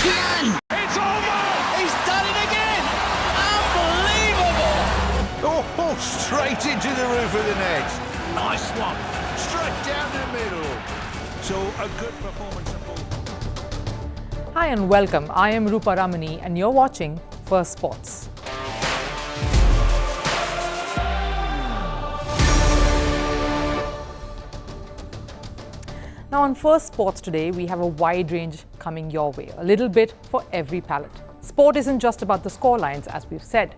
again! It's over! He's done it again! Unbelievable! Oh, straight into the roof of the net. Nice one. Straight down the middle. So a good performance from both. Hi and welcome. I am Rupha Ramani and you're watching Firstpost. Now on Firstpost today, we have a wide range coming your way, a little bit for every palate. Sport isn't just about the scorelines, as we've said.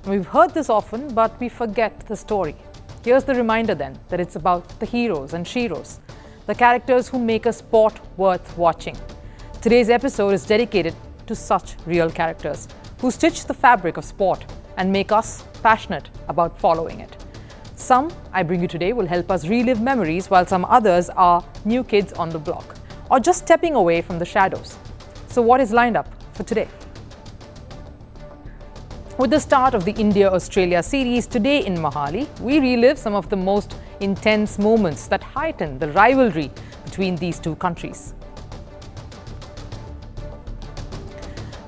And we've heard this often, but we forget the story. Here's the reminder then, that it's about the heroes and sheroes, the characters who make a sport worth watching. Today's episode is dedicated to such real characters who stitch the fabric of sport and make us passionate about following it. Some I bring you today will help us relive memories, while some others are new kids on the block or just stepping away from the shadows. So what is lined up for today? With the start of the India-Australia series today in Mohali, we relive some of the most intense moments that heighten the rivalry between these two countries.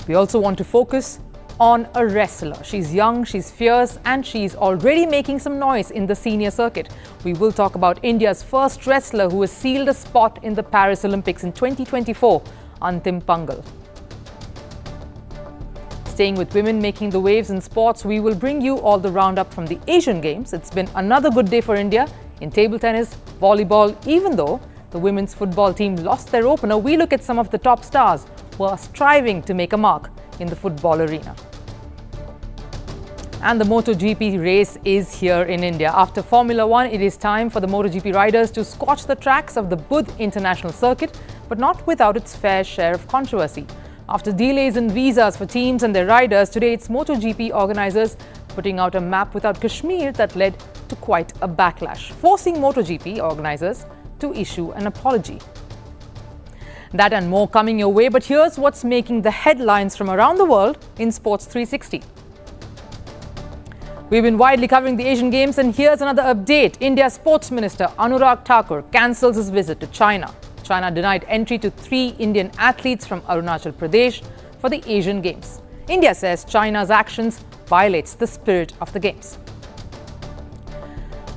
We also want to focus on a wrestler. She's young, she's fierce, and she's already making some noise in the senior circuit. We will talk about India's first wrestler who has sealed a spot in the Paris Olympics in 2024, Antim Panghal. Staying with women making the waves in sports, we will bring you all the roundup from the Asian Games. It's been another good day for India in table tennis, volleyball. Even though the women's football team lost their opener, we look at some of the top stars who are striving to make a mark in the football arena. And the MotoGP race is here in India. After Formula One, it is time for the MotoGP riders to scorch the tracks of the Budh International Circuit, but not without its fair share of controversy. After delays in visas for teams and their riders, today it's MotoGP organizers putting out a map without Kashmir that led to quite a backlash, forcing MotoGP organizers to issue an apology. That and more coming your way, but here's what's making the headlines from around the world in Sports 360. We've been widely covering the Asian Games, and here's another update. India's Sports Minister Anurag Thakur cancels his visit to China. China denied entry to 3 Indian athletes from Arunachal Pradesh for the Asian Games. India says China's actions violates the spirit of the Games.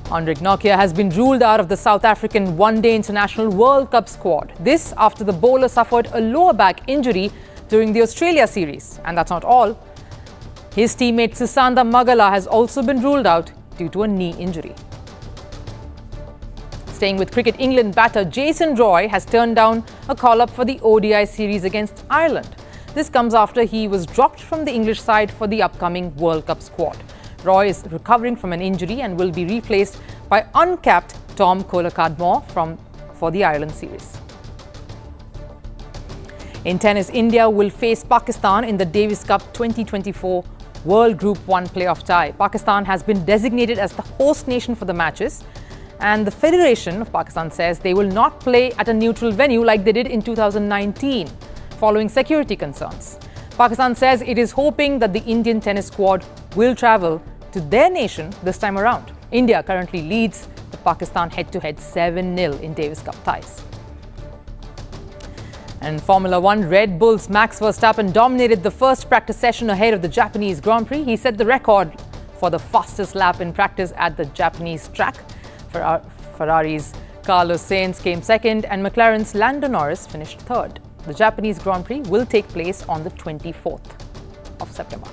Henrik Nokia has been ruled out of the South African One-Day International World Cup squad. This after the bowler suffered a lower back injury during the Australia series. And that's not all. His teammate Sisanda Magala has also been ruled out due to a knee injury. Staying with cricket, England batter Jason Roy has turned down a call-up for the ODI series against Ireland. This comes after he was dropped from the English side for the upcoming World Cup squad. Roy is recovering from an injury and will be replaced by uncapped Tom Kohler-Cadmore for the Ireland series. In tennis, India will face Pakistan in the Davis Cup 2024 World Group 1 playoff tie. Pakistan has been designated as the host nation for the matches, and the Federation of Pakistan says they will not play at a neutral venue like they did in 2019, following security concerns. Pakistan says it is hoping that the Indian tennis squad will travel to their nation this time around. India currently leads the Pakistan head-to-head 7-0 in Davis Cup ties. And in Formula One, Red Bull's Max Verstappen dominated the first practice session ahead of the Japanese Grand Prix. He set the record for the fastest lap in practice at the Japanese track. Ferrari's Carlos Sainz came second and McLaren's Lando Norris finished third. The Japanese Grand Prix will take place on the 24th of September.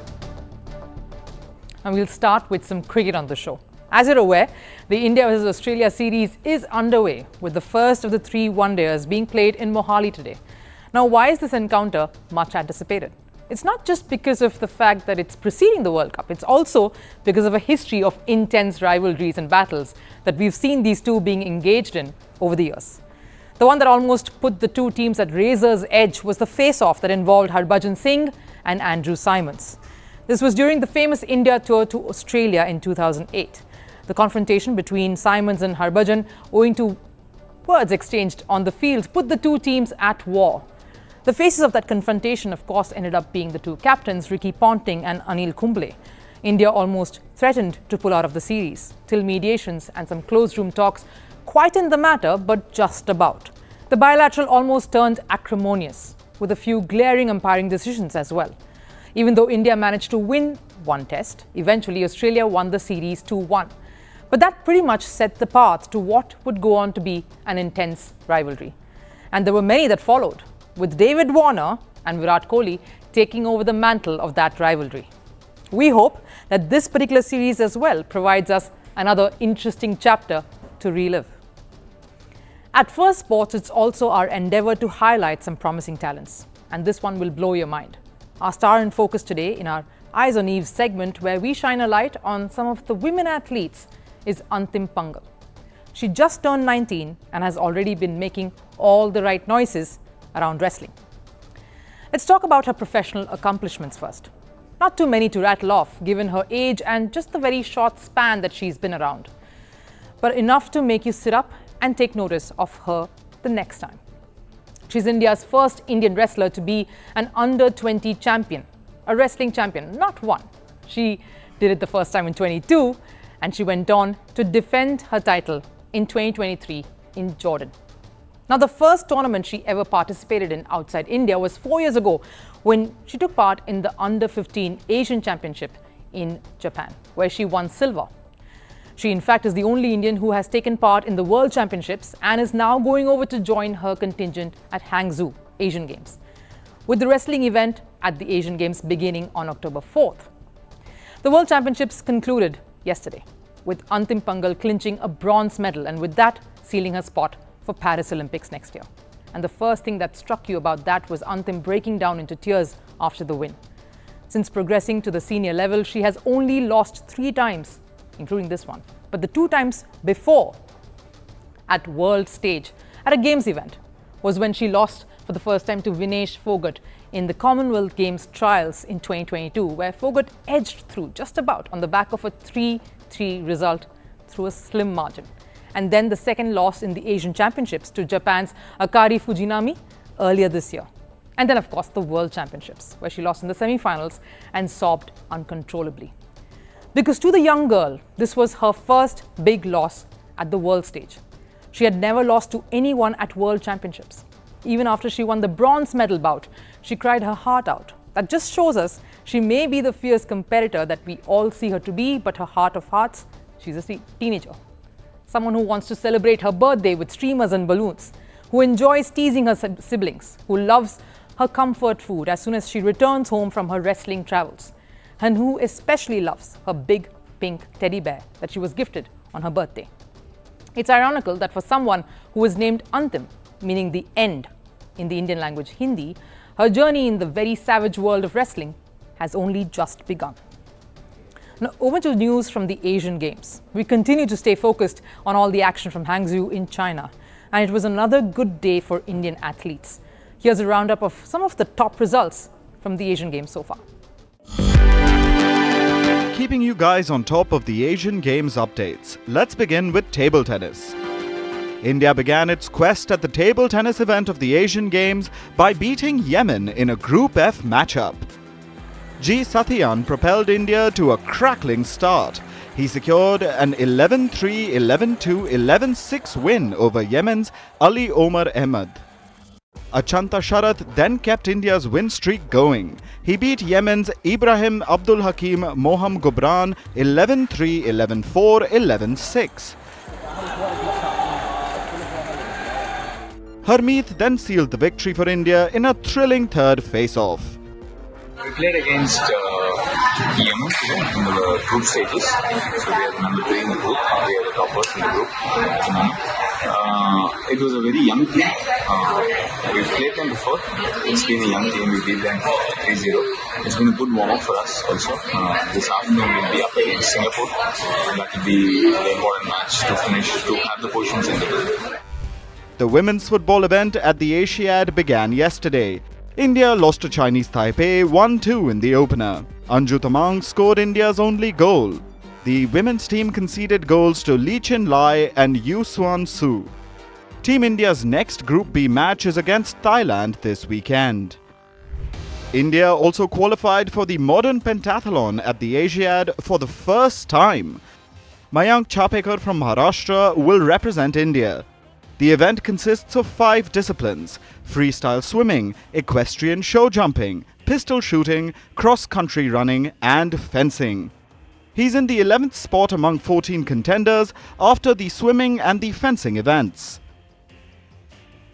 And we'll start with some cricket on the show. As you're aware, the India vs Australia series is underway, with the first of the 3 one-dayers being played in Mohali today. Now, why is this encounter much anticipated? It's not just because of the fact that it's preceding the World Cup. It's also because of a history of intense rivalries and battles that we've seen these two being engaged in over the years. The one that almost put the two teams at razor's edge was the face-off that involved Harbhajan Singh and Andrew Symonds. This was during the famous India tour to Australia in 2008. The confrontation between Symonds and Harbhajan, owing to words exchanged on the field, put the two teams at war. The faces of that confrontation, of course, ended up being the two captains, Ricky Ponting and Anil Kumble. India almost threatened to pull out of the series, till mediations and some closed-room talks quietened the matter, but just about. The bilateral almost turned acrimonious. with a few glaring umpiring decisions as well. Even though India managed to win one test, eventually Australia won the series 2-1. But that pretty much set the path to what would go on to be an intense rivalry. And there were many that followed, with David Warner and Virat Kohli taking over the mantle of that rivalry. We hope that this particular series as well provides us another interesting chapter to relive. At Firstpost, it's also our endeavour to highlight some promising talents, and this one will blow your mind. Our star in focus today in our Eyes on Eves segment, where we shine a light on some of the women athletes, is Antim Panghal. She just turned 19 and has already been making all the right noises around wrestling. Let's talk about her professional accomplishments first. Not too many to rattle off, given her age and just the very short span that she's been around, but enough to make you sit up and take notice of her the next time. She's India's first Indian wrestler to be an under-20 champion, a wrestling champion, not one. She did it the first time in 22, and she went on to defend her title in 2023 in Jordan. Now, the first tournament she ever participated in outside India was 4 years ago when she took part in the Under-15 Asian Championship in Japan, where she won silver. She, in fact, is the only Indian who has taken part in the World Championships and is now going over to join her contingent at Hangzhou Asian Games, with the wrestling event at the Asian Games beginning on October 4th. The World Championships concluded yesterday, with Antim Panghal clinching a bronze medal and with that sealing her spot for Paris Olympics next year. And the first thing that struck you about that was Antim breaking down into tears after the win. Since progressing to the senior level, she has only lost 3 times, including this one. But the 2 times before, at world stage, at a games event, was when she lost for the first time to Vinesh Fogart in the Commonwealth Games trials in 2022, where Fogart edged through just about on the back of a 3-3 result through a slim margin. And then the second loss in the Asian Championships to Japan's Akari Fujinami earlier this year. And then, of course, the World Championships, where she lost in the semi-finals and sobbed uncontrollably. Because to the young girl, this was her first big loss at the world stage. She had never lost to anyone at World Championships. Even after she won the bronze medal bout, she cried her heart out. That just shows us she may be the fierce competitor that we all see her to be, but her heart of hearts, she's a teenager. Someone who wants to celebrate her birthday with streamers and balloons, who enjoys teasing her siblings, who loves her comfort food as soon as she returns home from her wrestling travels, and who especially loves her big pink teddy bear that she was gifted on her birthday. It's ironical that for someone who is named Antim, meaning the end in the Indian language Hindi, her journey in the very savage world of wrestling has only just begun. Now, over to news from the Asian Games. We continue to stay focused on all the action from Hangzhou in China, and it was another good day for Indian athletes. Here's a roundup of some of the top results from the Asian Games so far. Keeping you guys on top of the Asian Games updates, let's begin with table tennis. India began its quest at the table tennis event of the Asian Games by beating Yemen in a Group F matchup. G. Sathiyan propelled India to a crackling start. He secured an 11-3, 11-2, 11-6 win over Yemen's Ali Omar Ahmed. Achanta Sharath then kept India's win streak going. He beat Yemen's Ibrahim Abdul Hakim Moham Gobran 11-3, 11-4, 11-6. Harmeet then sealed the victory for India in a thrilling third face-off. We played against Yemen in the group stages. So we are number 3 in the group. We are the toppers in the group at the moment. It was a very young team. We've played them before. It's been a young team. We beat them 3-0. It's been a good warm-up for us also. This afternoon we'll be up against Singapore. And that will be the important match to finish, to have the positions in the group. The women's football event at the Asiad began yesterday. India lost to Chinese Taipei 1-2 in the opener. Anju Tamang scored India's only goal. The women's team conceded goals to Lee Chin Lai and Yu Swan Su. Team India's next Group B match is against Thailand this weekend. India also qualified for the modern pentathlon at the Asiad for the first time. Mayank Chapekar from Maharashtra will represent India. The event consists of 5 disciplines: freestyle swimming, equestrian show jumping, pistol shooting, cross-country running and fencing. He's in the 11th spot among 14 contenders after the swimming and the fencing events.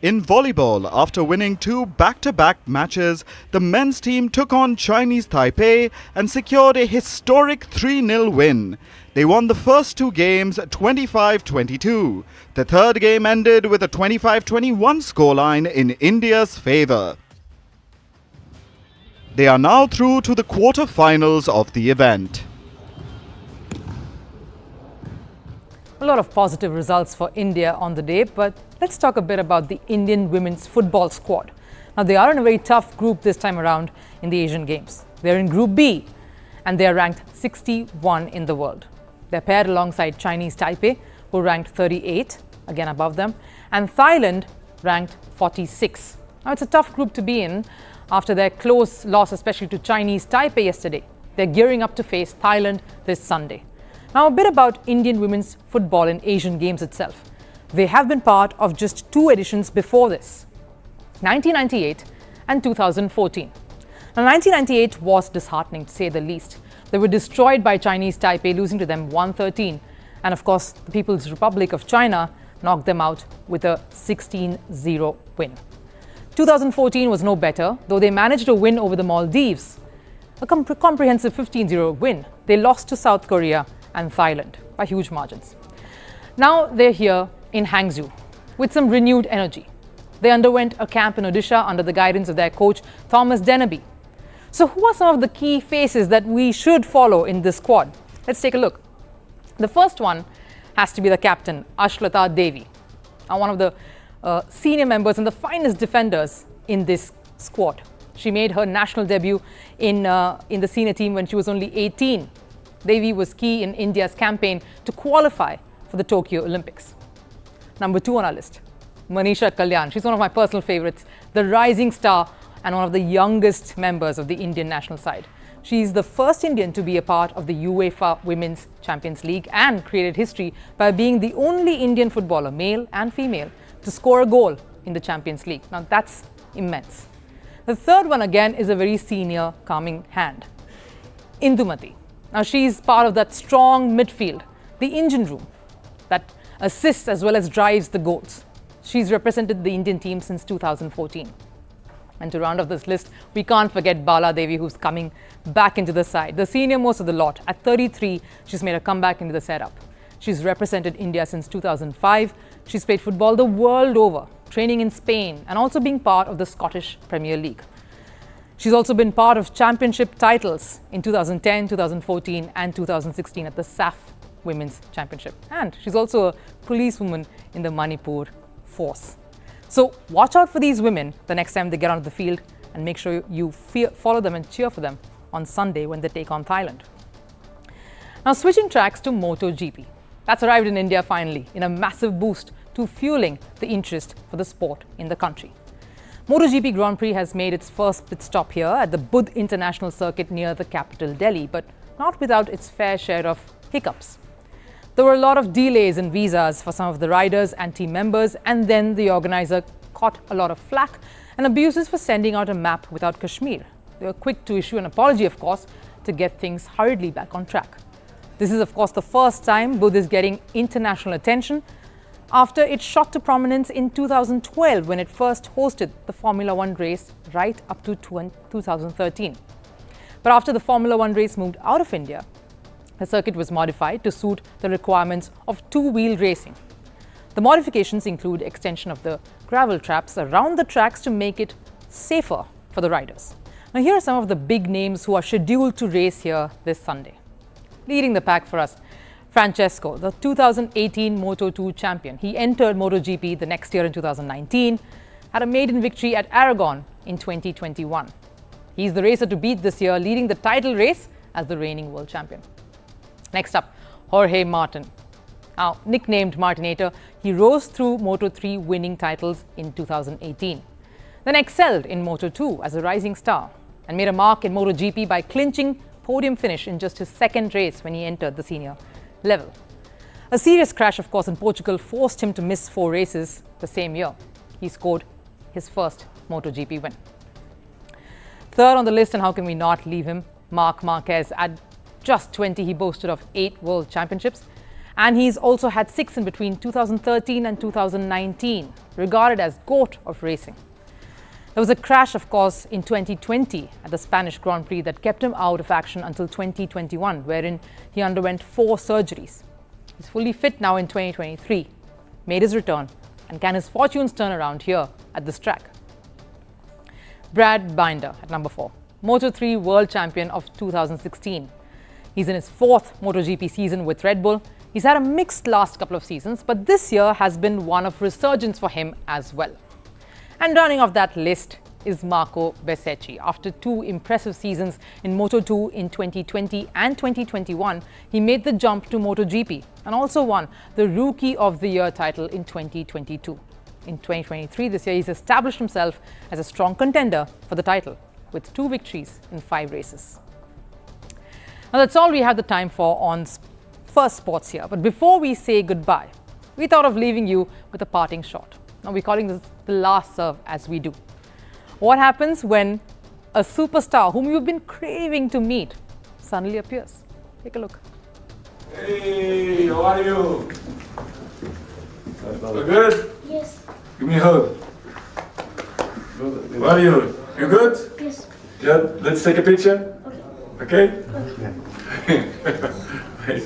In volleyball, after winning 2 back-to-back matches, the men's team took on Chinese Taipei and secured a historic 3-0 win. They won the first 2 games 25-22. The third game ended with a 25-21 scoreline in India's favour. They are now through to the quarter-finals of the event. A lot of positive results for India on the day, but let's talk a bit about the Indian women's football squad. Now, they are in a very tough group this time around in the Asian Games. They're in Group B and they are ranked 61 in the world. They're paired alongside Chinese Taipei, who are ranked 38, again above them, and Thailand ranked 46. Now, it's a tough group to be in after their close loss, especially to Chinese Taipei yesterday. They're gearing up to face Thailand this Sunday. Now, a bit about Indian women's football in Asian Games itself. They have been part of just 2 editions before this, 1998 and 2014. Now, 1998 was disheartening, to say the least. They were destroyed by Chinese Taipei, losing to them 1-13. And of course, the People's Republic of China knocked them out with a 16-0 win. 2014 was no better, though they managed to win over the Maldives, a comprehensive 15-0 win. They lost to South Korea and Thailand by huge margins. Now they're here in Hangzhou with some renewed energy. They underwent a camp in Odisha under the guidance of their coach Thomas Dennerby. So who are some of the key faces that we should follow in this squad? Let's take a look. The first one has to be the captain, Ashlata Devi, one of the senior members and the finest defenders in this squad. She made her national debut in the senior team when she was only 18. Devi was key in India's campaign to qualify for the Tokyo Olympics. Number 2 on our list, Manisha Kalyan. She's one of my personal favorites, the rising star and one of the youngest members of the Indian national side. She's the first Indian to be a part of the UEFA Women's Champions League and created history by being the only Indian footballer, male and female, to score a goal in the Champions League. Now that's immense. The third one again is a very senior calming hand, Indumati. Now she's part of that strong midfield, the engine room that assists as well as drives the goals. She's represented the Indian team since 2014. And to round off this list, we can't forget Bala Devi, who's coming back into the side. The senior most of the lot. At 33, she's made a comeback into the setup. She's represented India since 2005. She's played football the world over, training in Spain and also being part of the Scottish Premier League. She's also been part of championship titles in 2010, 2014 and 2016 at the SAF Women's Championship. And she's also a policewoman in the Manipur force. So watch out for these women the next time they get onto the field and make sure you follow them and cheer for them on Sunday when they take on Thailand. Now switching tracks to MotoGP. That's arrived in India finally in a massive boost to fueling the interest for the sport in the country. MotoGP Grand Prix has made its first pit stop here at the Budh International Circuit near the capital Delhi, but not without its fair share of hiccups. There were a lot of delays in visas for some of the riders and team members, and then the organizer caught a lot of flack and abuses for sending out a map without Kashmir. They were quick to issue an apology, of course, to get things hurriedly back on track. This is, of course, the first time Budh is getting international attention after it shot to prominence in 2012 when it first hosted the Formula One race right up to 2013. But after the Formula One race moved out of India, the circuit was modified to suit the requirements of two-wheel racing. The modifications include extension of the gravel traps around the tracks to make it safer for the riders. Now here are some of the big names who are scheduled to race here this Sunday. Leading the pack for us, Francesco, the 2018 Moto2 champion. He entered MotoGP the next year in 2019, had a maiden victory at Aragon in 2021. He's the racer to beat this year, leading the title race as the reigning world champion. Next up, Jorge Martin. Now, nicknamed Martinator, he rose through Moto3 winning titles in 2018. Then excelled in Moto2 as a rising star and made a mark in MotoGP by clinching podium finish in just his second race when he entered the senior level. A serious crash, of course, in Portugal forced him to miss 4 races the same year. He scored his first MotoGP win. Third on the list, and how can we not leave him, Marc Marquez. At just 20, he boasted of 8 world championships, and he's also had 6 in between 2013 and 2019, regarded as GOAT of racing. There was a crash, of course, in 2020 at the Spanish Grand Prix that kept him out of action until 2021, wherein he underwent 4 surgeries. He's fully fit now in 2023, made his return, and can his fortunes turn around here at this track? Brad Binder at number 4, Moto3 world champion of 2016. He's in his 4th MotoGP season with Red Bull. He's had a mixed last couple of seasons, but this year has been one of resurgence for him as well. And rounding off that list is Marco Bezzecchi. After 2 impressive seasons in Moto2 in 2020 and 2021, he made the jump to MotoGP and also won the Rookie of the Year title in 2022. In 2023, this year, he's established himself as a strong contender for the title with 2 victories in 5 races. Now, that's all we have the time for on Firstpost here. But before we say goodbye, we thought of leaving you with a parting shot. Now, we're calling this the last serve, as we do. What happens when a superstar whom you've been craving to meet suddenly appears? Take a look. Hey, how are you? You good? Yes. Give me a hug. How are you? You good? Yes. Yeah, let's take a picture. Okay? Wait.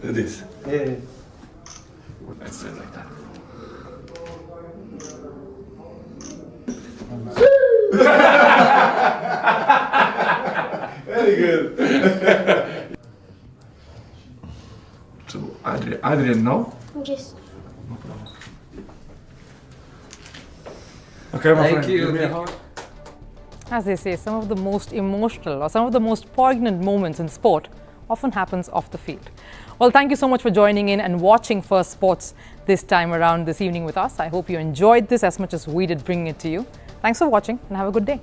Do this. Yeah. Let's do it like that. Very good. So, Adrian, no? Yes. Okay, my Thank friend. you. Give me a hug. As they say, some of the most emotional or some of the most poignant moments in sport often happens off the field. Well, thank you so much for joining in and watching Firstpost this time around this evening with us. I hope you enjoyed this as much as we did bringing it to you. Thanks for watching and have a good day.